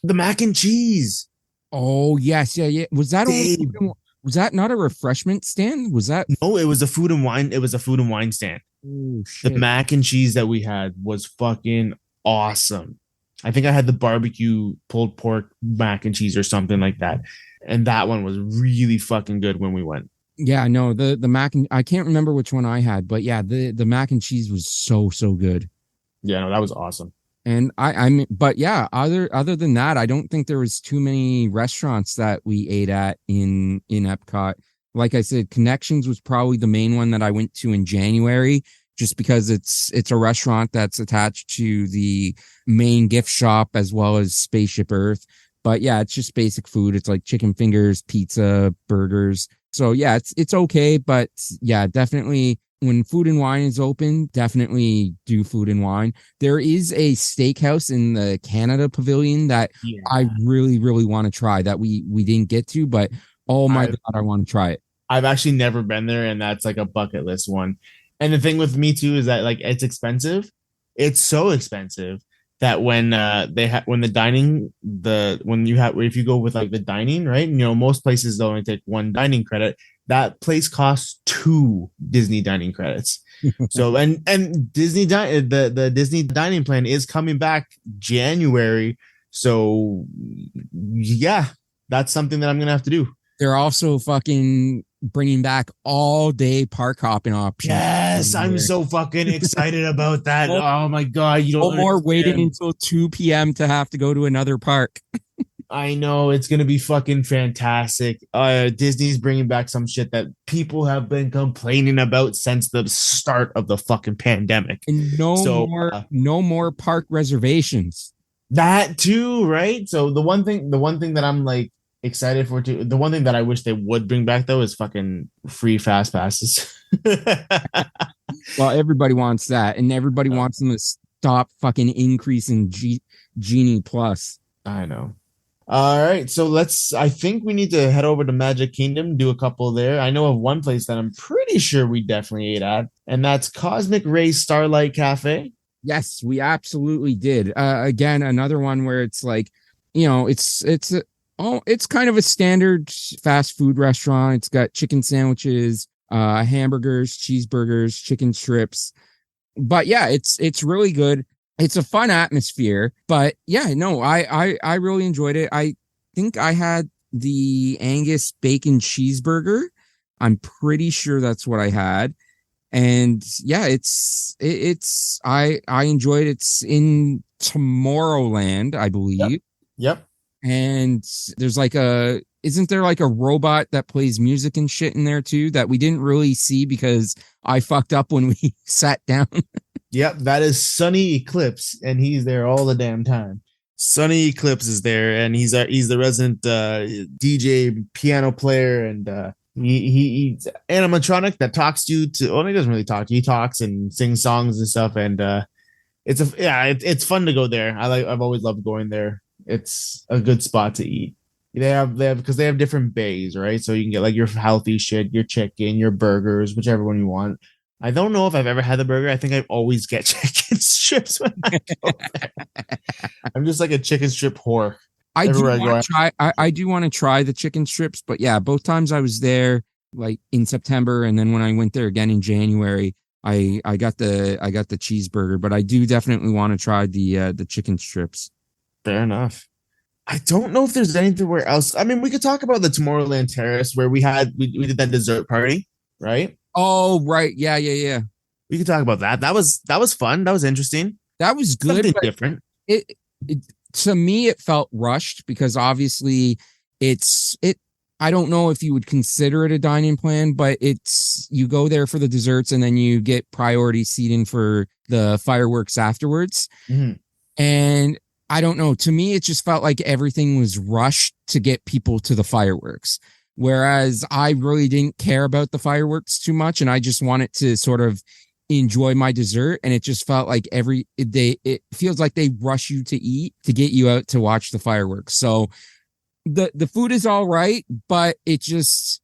The mac and cheese. Oh yes, yeah. Was that not a refreshment stand? Was that? No, it was a food and wine. It was a food and wine stand. Oh shit. The mac and cheese that we had was fucking awesome. I think I had the barbecue pulled pork mac and cheese or something like that, and that one was really fucking good when we went. Yeah, no, the mac and I can't remember which one I had, but yeah, the mac and cheese was so good. Yeah, no, that was awesome. And but yeah, other than that, I don't think there was too many restaurants that we ate at in Epcot. Like I said, Connections was probably the main one that I went to in January, just because it's a restaurant that's attached to the main gift shop as well as Spaceship Earth. But yeah, it's just basic food. It's like chicken fingers, pizza, burgers. So yeah, it's okay, but yeah, definitely. When Food and Wine is open, definitely do Food and Wine. There is a steakhouse in the Canada Pavilion that I really, really want to try that we didn't get to, but oh my God, I want to try it. I've actually never been there, and that's like a bucket list one. And the thing with me too is that like it's expensive. It's so expensive that when when the dining if you go with like the dining, right? Most places only take one dining credit. That place costs two Disney dining credits. So and the Disney dining plan is coming back January. So yeah, that's something that I'm gonna have to do. They're also fucking bringing back all day park hopping options. Yes, I'm so fucking excited about that. Oh my god, you don't no more understand. waiting until 2 p.m. to have to go to another park. I know it's gonna be fucking fantastic. Disney's bringing back some shit that people have been complaining about since the start of the fucking pandemic. And no more park reservations. That too, right? So the one thing that I'm like excited for too, the one thing that I wish they would bring back though is fucking free fast passes. Well, everybody wants that, and everybody wants them to stop fucking increasing Genie Plus. I know. All right, so I think we need to head over to Magic Kingdom, do a couple there. I know of one place that I'm pretty sure we definitely ate at, and that's Cosmic Ray Starlight Cafe. Yes, we absolutely did. Again, another one where it's like, it's kind of a standard fast food restaurant. It's got chicken sandwiches, hamburgers, cheeseburgers, chicken strips. But yeah, it's really good. It's a fun atmosphere, but yeah, no, I really enjoyed it. I think I had the Angus bacon cheeseburger. I'm pretty sure that's what I had. And yeah, I enjoyed it. It's in Tomorrowland, I believe. Yep. And there's isn't there like a robot that plays music and shit in there too that we didn't really see because I fucked up when we sat down? Yep, that is Sunny Eclipse, and he's there all the damn time. Sunny Eclipse is there, and he's the resident DJ piano player, and he's animatronic that talks to you. He doesn't really talk to you. He talks and sings songs and stuff, and it's fun to go there. I've always loved going there. It's a good spot to eat. They have because they have different bays, right? So you can get like your healthy shit, your chicken, your burgers, whichever one you want. I don't know if I've ever had the burger. I think I always get chicken strips when I go there. I'm just like a chicken strip whore. I do want to try the chicken strips, but yeah, both times I was there like in September, and then when I went there again in January, I got the cheeseburger, but I do definitely want to try the chicken strips. Fair enough. I don't know if there's anywhere else. I mean, we could talk about the Tomorrowland Terrace where we did that dessert party, right? Oh, right. Yeah. We could talk about that. That was fun. That was interesting. That was good. Something different. It to me, it felt rushed because obviously I don't know if you would consider it a dining plan, but you go there for the desserts and then you get priority seating for the fireworks afterwards. Mm-hmm. And I don't know. To me, it just felt like everything was rushed to get people to the fireworks. Whereas I really didn't care about the fireworks too much, and I just wanted to sort of enjoy my dessert. And it just felt like it feels like they rush you to eat to get you out to watch the fireworks. So the food is all right, but it just,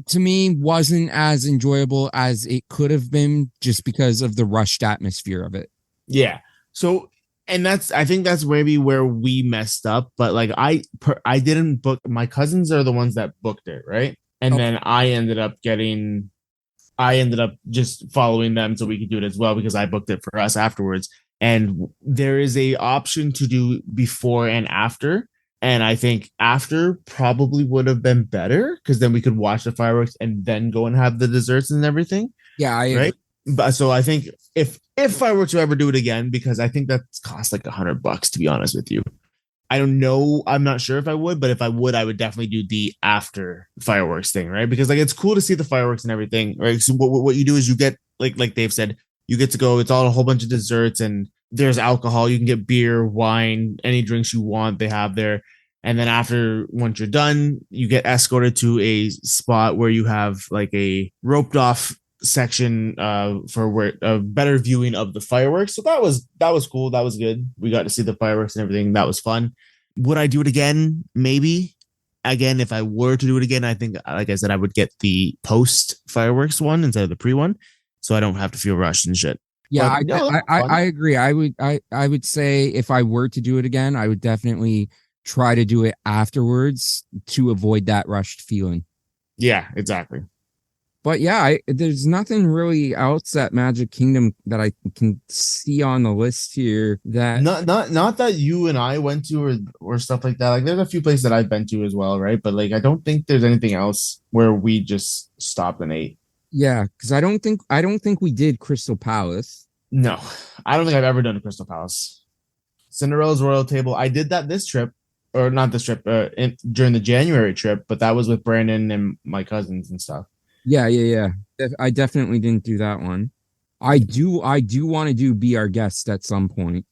to me, wasn't as enjoyable as it could have been just because of the rushed atmosphere of it. Yeah. So, and I think that's maybe where we messed up, but like I didn't book. My cousins are the ones that booked it, right? And then I ended up just following them so we could do it as well because I booked it for us afterwards. And there is a option to do before and after. And I think after probably would have been better because then we could watch the fireworks and then go and have the desserts and everything. Yeah, right. But so I think if I were to ever do it again, because I think that's cost like $100 to be honest with you. I don't know. I'm not sure if I would, but if I would definitely do the after fireworks thing, right? Because like it's cool to see the fireworks and everything, right? So what you do is you get like Dave said, you get to go. It's all a whole bunch of desserts and there's alcohol. You can get beer, wine, any drinks you want. They have there. And then once you're done, you get escorted to a spot where you have like a roped off section for a better viewing of the fireworks. So that was cool. That was good. We got to see the fireworks and everything. That was fun. Would I do it again? Maybe. Again, if I were to do it again, I think, like I said, I would get the post fireworks one instead of the pre one, so I don't have to feel rushed and shit. Yeah, But no, I agree. I would say if I were to do it again, I would definitely try to do it afterwards to avoid that rushed feeling. yeah, exactly. But yeah, there's nothing really else at Magic Kingdom that I can see on the list here that Not that you and I went to or stuff like that. Like there's a few places that I've been to as well, right? But like I don't think there's anything else where we just stopped and ate. yeah, because I don't think we did Crystal Palace. No, I don't think I've ever done a Crystal Palace. Cinderella's Royal Table. I did that this trip, or not this trip, during the January trip, but that was with Brandon and my cousins and stuff. Yeah. I definitely didn't do that one. I do want to do Be Our Guest at some point.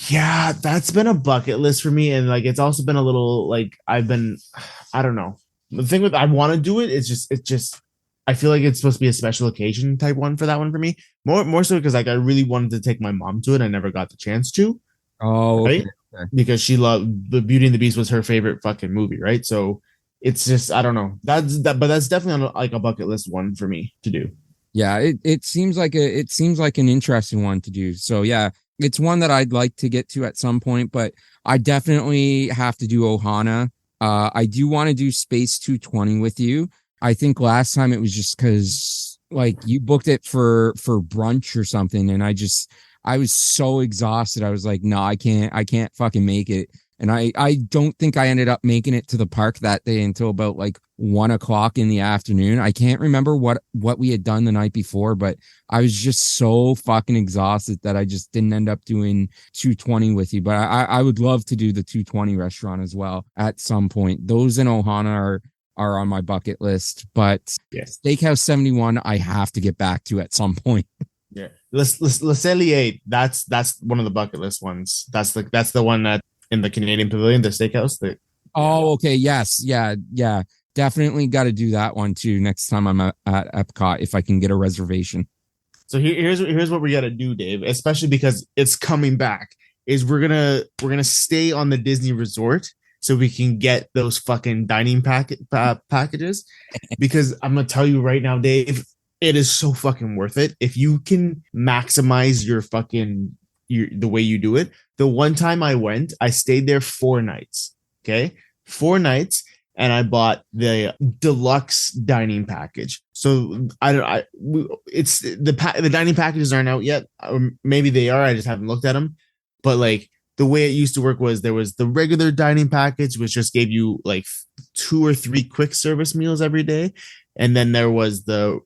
Yeah, that's been a bucket list for me, and like it's also been a little like I don't know. The thing with I want to do it is just I feel like it's supposed to be a special occasion type one for that one for me. More so because like I really wanted to take my mom to it, I never got the chance to, Oh, right? okay. Because she loved the Beauty and the Beast was her favorite fucking movie, right? So it's just I don't know. But that's definitely on like a bucket list one for me to do. Yeah, it seems like an interesting one to do. So yeah, it's one that I'd like to get to at some point, but I definitely have to do Ohana. I do want to do Space 220 with you. I think last time it was just because like you booked it for brunch or something, and I was so exhausted. I was like, no, I can't fucking make it. And I don't think I ended up making it to the park that day until about like 1 o'clock in the afternoon. I can't remember what we had done the night before, but I was just so fucking exhausted that I just didn't end up doing 220 with you. But I would love to do the 220 restaurant as well at some point. Those in Ohana are on my bucket list, but Yes. Steakhouse 71, I have to get back to at some point. Yeah. Le Cellier, that's one of the bucket list ones. That's the one that in the Canadian Pavilion, the steakhouse. Oh, okay. Yes. Yeah. Definitely got to do that one too next time I'm at Epcot if I can get a reservation. So here's what we got to do, Dave, especially because it's coming back. Is we're gonna stay on the Disney Resort so we can get those fucking dining packages. Because I'm gonna tell you right now, Dave, it is so fucking worth it if you can maximize the way you do it. The one time I went, I stayed there 4 nights. Okay, 4 nights, and I bought the deluxe dining package. So it's the dining packages aren't out yet, or maybe they are. I just haven't looked at them. But like the way it used to work was there was the regular dining package, which just gave you like 2 or 3 quick service meals every day, and then there was there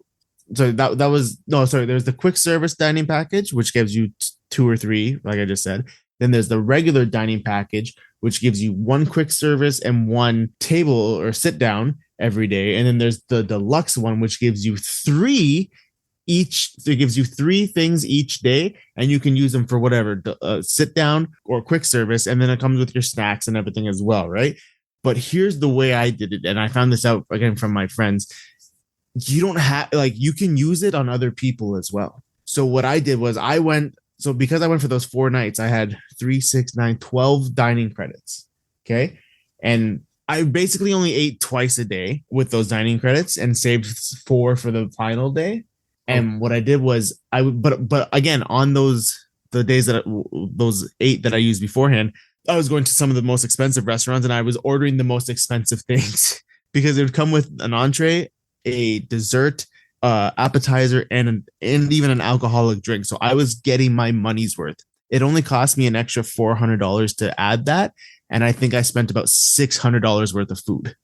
was the quick service dining package, which gives you 2 or 3, like I just said. Then there's the regular dining package, which gives you 1 quick service and 1 table or sit down every day. And then there's the deluxe one, which gives you 3 each. So it gives you 3 things each day, and you can use them for whatever, sit down or quick service. And then it comes with your snacks and everything as well, right? But here's the way I did it, and I found this out again from my friends. You don't have you can use it on other people as well. So what I did was because I went for those 4 nights, I had 3, 6, 9, 12 dining credits. Okay. And I basically only ate twice a day with those dining credits and saved 4 for the final day. And what I did was but again, on the days those 8 that I used beforehand, I was going to some of the most expensive restaurants and I was ordering the most expensive things because it would come with an entree, a dessert, appetizer, and even an alcoholic drink. So I was getting my money's worth. It only cost me an extra $400 to add that, and I think I spent about $600 worth of food.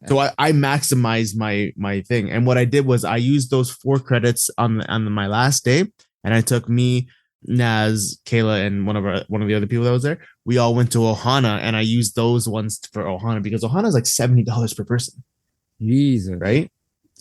So I maximized my thing, and what I did was I used those 4 credits on my last day, and I took me, Naz, Kayla, and one of the other people that was there. We all went to Ohana, and I used those ones for Ohana because Ohana is like $70 per person. Jesus. Right?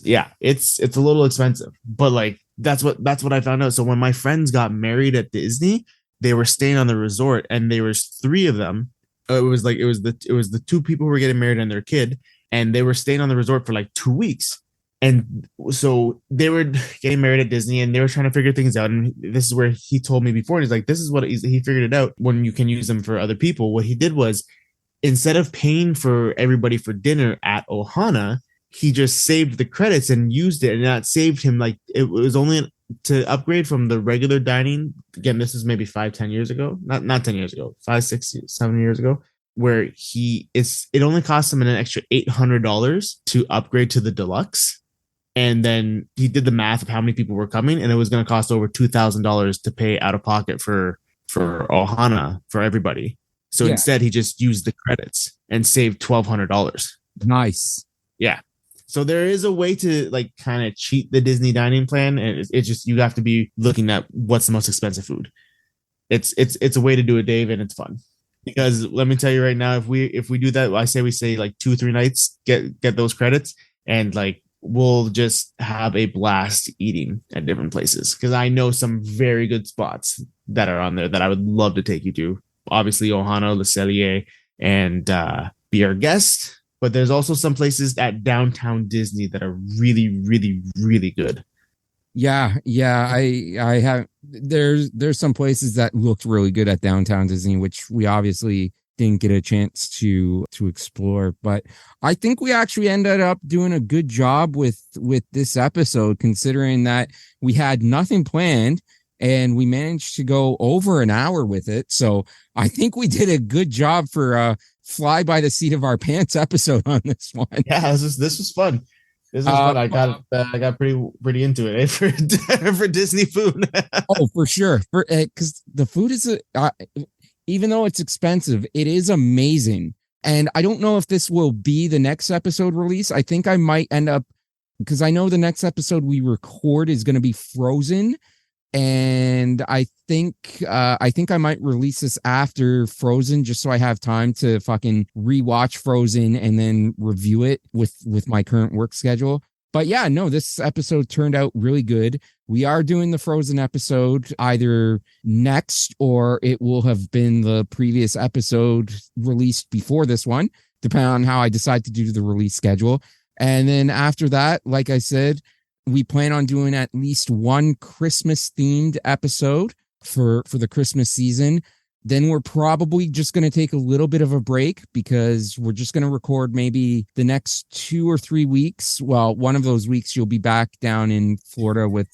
Yeah, it's a little expensive, but like that's what I found out. So when my friends got married at Disney, they were staying on the resort, and there was 3 of them. It was the 2 people who were getting married and their kid, and they were staying on the resort for like 2 weeks. And so they were getting married at Disney, and they were trying to figure things out. And this is where he told me before, and he's like, this is what he figured it out when you can use them for other people. What he did was, instead of paying for everybody for dinner at Ohana, he just saved the credits and used it, and that saved him like it was only to upgrade from the regular dining. Again, this is maybe 5-10 years ago, not 10 years ago, 5, 6, 7 years ago, where it only cost him an extra $800 to upgrade to the deluxe. And then he did the math of how many people were coming, and it was going to cost over $2,000 to pay out of pocket for Ohana for everybody. So instead, he just used the credits and saved $1,200. Nice. Yeah. So there is a way to like kind of cheat the Disney dining plan, and it's just you have to be looking at what's the most expensive food. It's a way to do it, Dave, and it's fun. Because let me tell you right now, if we do that, I say we say like 2-3 nights, get those credits, and like we'll just have a blast eating at different places. Because I know some very good spots that are on there that I would love to take you to. Obviously, Ohana, Le Cellier, and be our guest. But there's also some places at downtown Disney that are really, really, really good. Yeah. I have. There's some places that looked really good at downtown Disney, which we obviously didn't get a chance to explore. But I think we actually ended up doing a good job with this episode, considering that we had nothing planned and we managed to go over an hour with it. So I think we did a good job for fly by the seat of our pants episode on this one. Yeah, this was fun. This was fun. I got pretty into it for Disney food. Oh, for sure. Because the food is even though it's expensive, it is amazing. And I don't know if this will be the next episode release. I think I might end up, because I know the next episode we record is going to be Frozen. And I think I might release this after Frozen, just so I have time to fucking rewatch Frozen and then review it with my current work schedule. But yeah, no, this episode turned out really good. We are doing the Frozen episode either next, or it will have been the previous episode released before this one, depending on how I decide to do the release schedule. And then after that, like I said, we plan on doing at least one Christmas themed episode for the Christmas season. Then we're probably just going to take a little bit of a break, because we're just going to record maybe the next 2 or 3 weeks. Well, one of those weeks you'll be back down in Florida with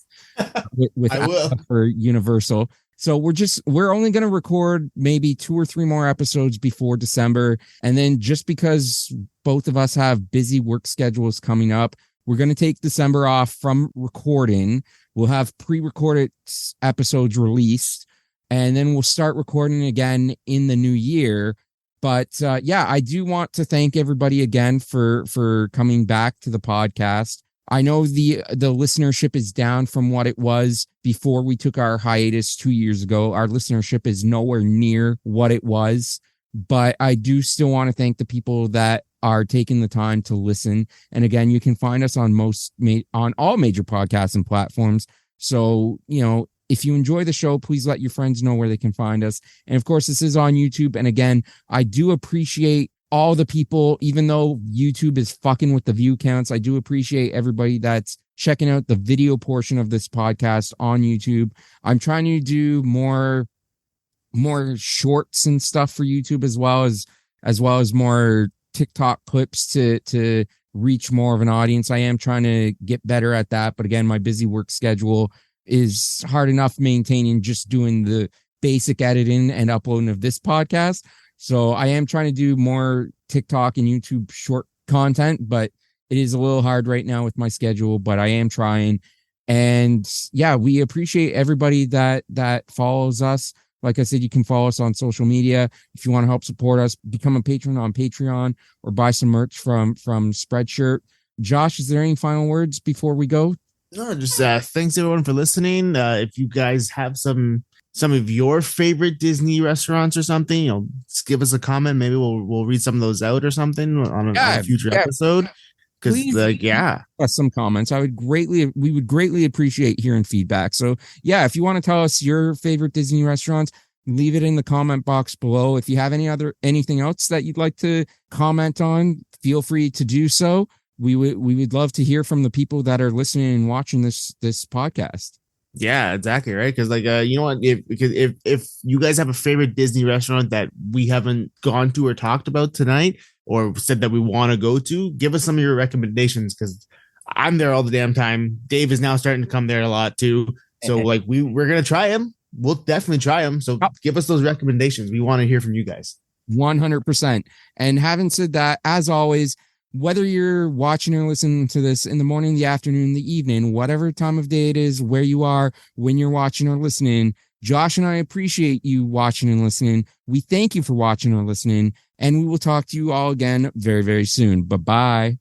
for Universal. So we're only going to record maybe 2 or 3 more episodes before December. And then just because both of us have busy work schedules coming up, we're going to take December off from recording. We'll have pre-recorded episodes released, and then we'll start recording again in the new year. But yeah, I do want to thank everybody again for coming back to the podcast. I know the listenership is down from what it was before we took our hiatus 2 years ago. Our listenership is nowhere near what it was, but I do still want to thank the people that are taking the time to listen. And again, you can find us on on all major podcasts and platforms. So, if you enjoy the show, please let your friends know where they can find us. And of course, this is on YouTube. And again, I do appreciate all the people, even though YouTube is fucking with the view counts. I do appreciate everybody that's checking out the video portion of this podcast on YouTube. I'm trying to do more shorts and stuff for YouTube, as well as more TikTok clips to reach more of an audience. I am trying to get better at that. But again, my busy work schedule is hard enough maintaining just doing the basic editing and uploading of this podcast. So I am trying to do more TikTok and YouTube short content, but it is a little hard right now with my schedule, but I am trying. And yeah, we appreciate everybody that follows us. Like I said, you can follow us on social media. If you want to help support us, become a patron on Patreon or buy some merch from Spreadshirt. Josh, is there any final words before we go? No, just thanks everyone for listening. If you guys have some of your favorite Disney restaurants or something, just give us a comment. Maybe we'll read some of those out or something on a future episode. Because some comments. We would greatly appreciate hearing feedback. So yeah, if you want to tell us your favorite Disney restaurants, leave it in the comment box below. If you have anything else that you'd like to comment on, feel free to do so. We would love to hear from the people that are listening and watching this podcast. Yeah, exactly. Right. Because you know what, if you guys have a favorite Disney restaurant that we haven't gone to or talked about tonight, or said that we want to go to, give us some of your recommendations, because I'm there all the damn time. Dave is now starting to come there a lot too. So like we're gonna try them. We'll definitely try them. So give us those recommendations. We want to hear from you guys. 100%. And having said that, as always, whether you're watching or listening to this in the morning, the afternoon, the evening, whatever time of day it is, where you are, when you're watching or listening, Josh and I appreciate you watching and listening. We thank you for watching or listening, and we will talk to you all again very, very soon. Bye-bye.